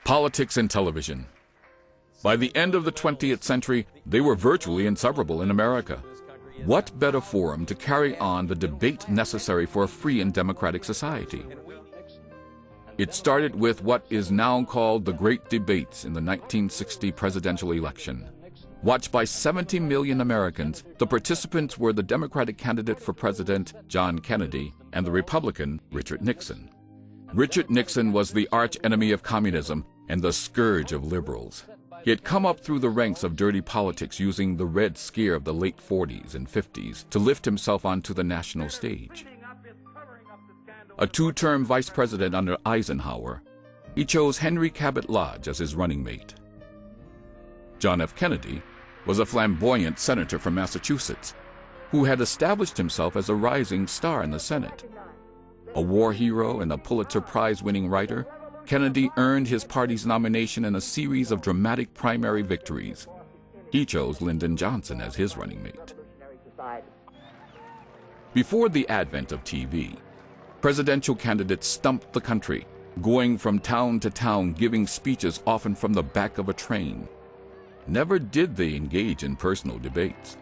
Politics and television. By the end of the 20th century, they were virtually inseparable in America. What better forum to carry on the debate necessary for a free and democratic society? It started with what is now called the Great Debates in the 1960 presidential election. Watched by 70 million Americans, the participants were the Democratic candidate for president, John Kennedy, and the Republican, Richard Nixon. Richard Nixon was the arch-enemy of communism and the scourge of liberals. He had come up through the ranks of dirty politics using the Red Scare of the late 40s and 50s to lift himself onto the national stage. A two-term vice president under Eisenhower, he chose Henry Cabot Lodge as his running mate. John F. Kennedy was a flamboyant senator from Massachusetts who had established himself as a rising star in the Senate. A war hero and a Pulitzer Prize-winning writer, Kennedy earned his party's nomination in a series of dramatic primary victories. He chose Lyndon Johnson as his running mate. Before the advent of TV, presidential candidates stumped the country, going from town to town giving speeches often from the back of a train. Never did they engage in personal debates.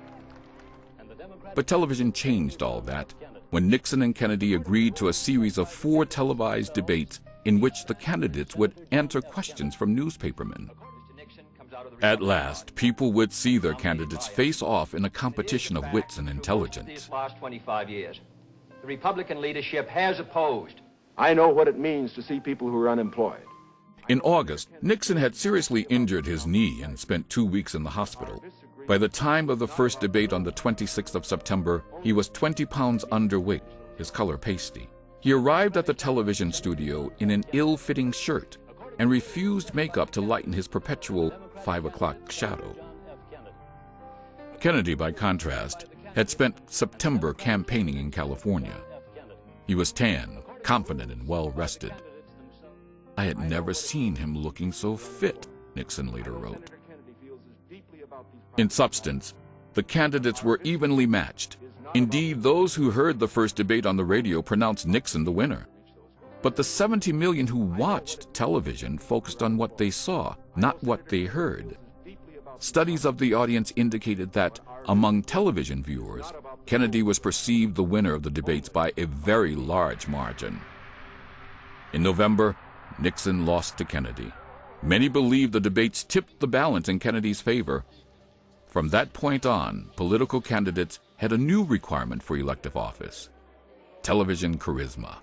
But television changed all that when Nixon and Kennedy agreed to a series of 4 televised debates in which the candidates would answer questions from newspapermen. At last, people would see their candidates face off in a competition of wits and intelligence. Last 25 years, the Republican leadership has opposed. I know what it means to see people who are unemployed. In August, Nixon had seriously injured his knee and spent 2 weeks in the hospital. By the time of the first debate on the 26th of September, he was 20 pounds underweight, his color pasty. He arrived at the television studio in an ill-fitting shirt and refused makeup to lighten his perpetual 5 o'clock shadow. Kennedy, by contrast, had spent September campaigning in California. He was tan, confident, and well-rested. I had never seen him looking so fit, Nixon later wrote. In substance, the candidates were evenly matched. Indeed, those who heard the first debate on the radio pronounced Nixon the winner. But the 70 million who watched television focused on what they saw, not what they heard. Studies of the audience indicated that, among television viewers, Kennedy was perceived the winner of the debates by a very large margin. In November, Nixon lost to Kennedy. Many believed the debates tipped the balance in Kennedy's favor. From that point on, political candidates had a new requirement for elective office: television charisma.